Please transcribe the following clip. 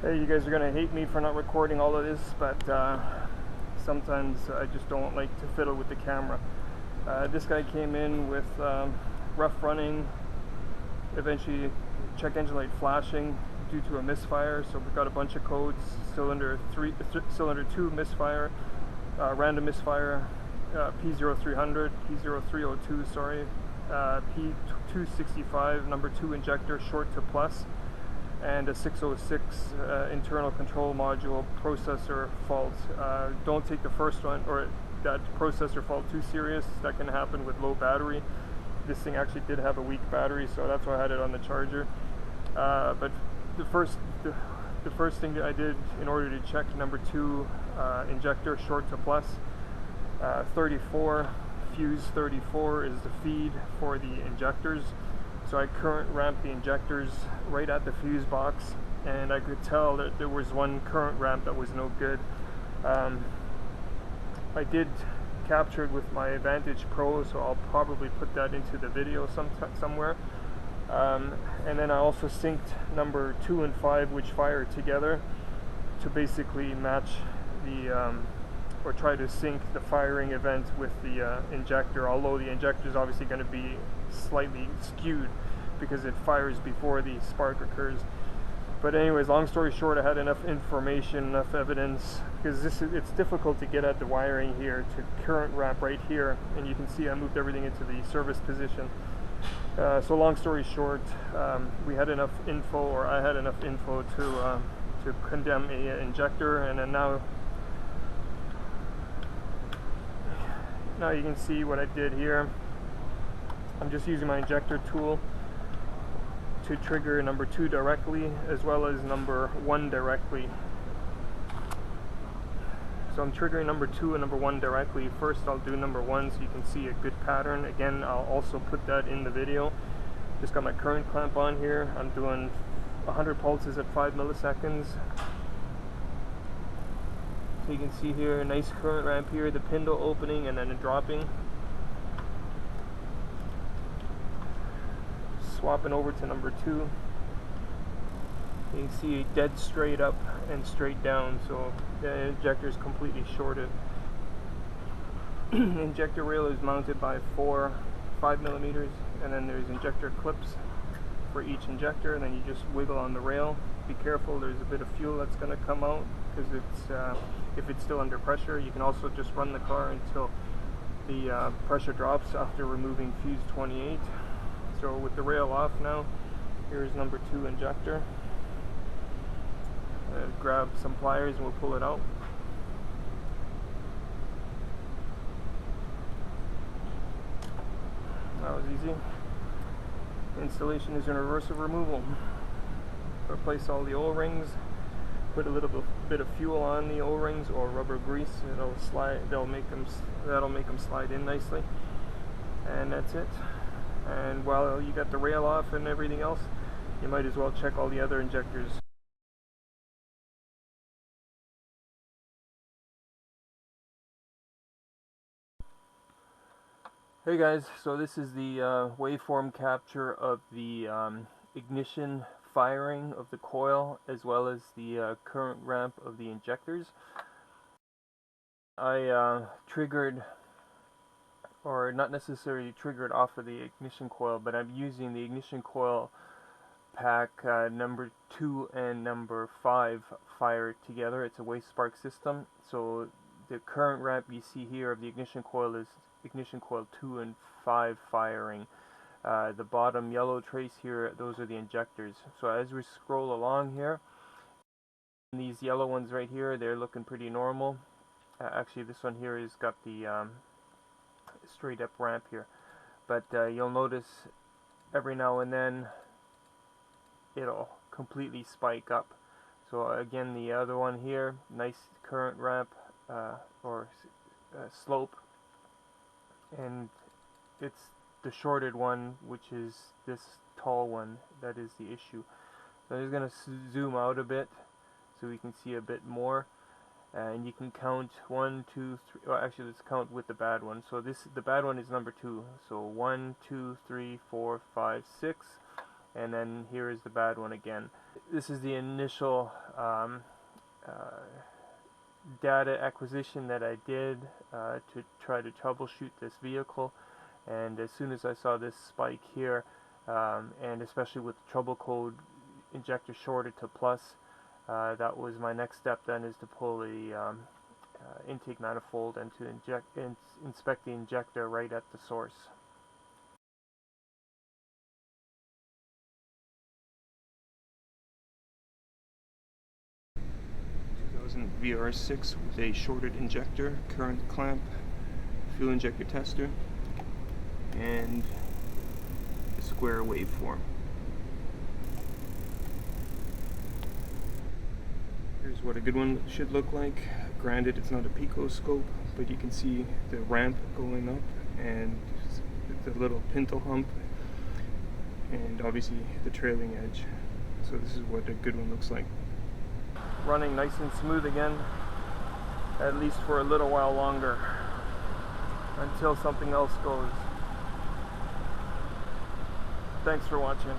Hey, you guys are gonna hate me for not recording all of this, but sometimes I just don't like to fiddle with the camera. This guy came in with rough running, eventually check engine light flashing due to a misfire, so we've got a bunch of codes: cylinder 2 misfire, random misfire, P0300, P0302, sorry, P265 number 2 injector short to plus, and a 606 internal control module processor fault. Don't take the first one or that processor fault too serious. That can happen with low battery. This thing actually did have a weak battery, so that's why I had it on the charger. But the first thing that I did in order to check number 2 injector short to plus, 34 fuse 34 is the feed for the injectors. So I current ramped the injectors right at the fuse box, and I could tell that there was one current ramp that was no good. I did capture it with my Vantage Pro, so I'll probably put that into the video somewhere. And then I also synced number 2 and 5, which fire together, to basically match the or try to sync the firing event with the injector, although the injector is obviously going to be slightly skewed because it fires before the spark occurs. But anyways, long story short, I had enough information, enough evidence, because it's difficult to get at the wiring here to current ramp right here, and you can see I moved everything into the service position. So long story short, we had enough info, or I had enough info to condemn a injector, and then now you can see what I did here. I'm just using my injector tool to trigger number 2 directly, as well as number 1 directly. So I'm triggering number 2 and number 1 directly. First I'll do number 1 so you can see a good pattern. Again, I'll also put that in the video. Just got my current clamp on here. I'm doing 100 pulses at 5 milliseconds. So you can see here a nice current ramp here, the pindle opening and then dropping. Swapping over to number 2. You can see dead straight up and straight down, so the injector is completely shorted. Injector rail is mounted by 5 millimeters, and then there's injector clips for each injector, and then you just wiggle on the rail. Be careful, there's a bit of fuel that's going to come out, because if it's still under pressure. You can also just run the car until the pressure drops after removing fuse 28. So with the rail off now, here's number 2 injector. Grab some pliers and we'll pull it out. That was easy. Installation is in reverse of removal. Replace all the O-rings. Put a little bit of fuel on the O-rings or rubber grease. That'll make them slide in nicely. And that's it. And while you got the rail off and everything else, you might as well check all the other injectors. Hey guys, so this is the waveform capture of the ignition firing of the coil, as well as the current ramp of the injectors. I triggered, or not necessarily triggered off of the ignition coil, but I'm using the ignition coil pack number 2 and number 5 fired together. It's a wave spark system, so the current ramp you see here of the ignition coil is ignition coil 2 and 5 firing. The bottom yellow trace here, those are the injectors. So as we scroll along here, these yellow ones right here, they're looking pretty normal. Actually, this one here has got the straight up ramp here, but you'll notice every now and then it'll completely spike up. So again, the other one here, nice current ramp or slope, and it's the shorted one, which is this tall one, that is the issue. So I'm just going to zoom out a bit so we can see a bit more, and you can count 1, 2, 3. Well, actually, let's count with the bad one. So the bad one is number 2. So 1, 2, 3, 4, 5, 6, and then here is the bad one again. This is the initial data acquisition that I did to try to troubleshoot this vehicle, and as soon as I saw this spike here, and especially with the trouble code injector shorted to plus, that was my next step then, is to pull the intake manifold and to inspect the injector right at the source. VR6 with a shorted injector, current clamp, fuel injector tester, and a square waveform. Here's what a good one should look like. Granted, it's not a pico scope, but you can see the ramp going up and the little pintle hump, and obviously the trailing edge. So this is what a good one looks like. Running nice and smooth again, at least for a little while longer, until something else goes. Thanks for watching.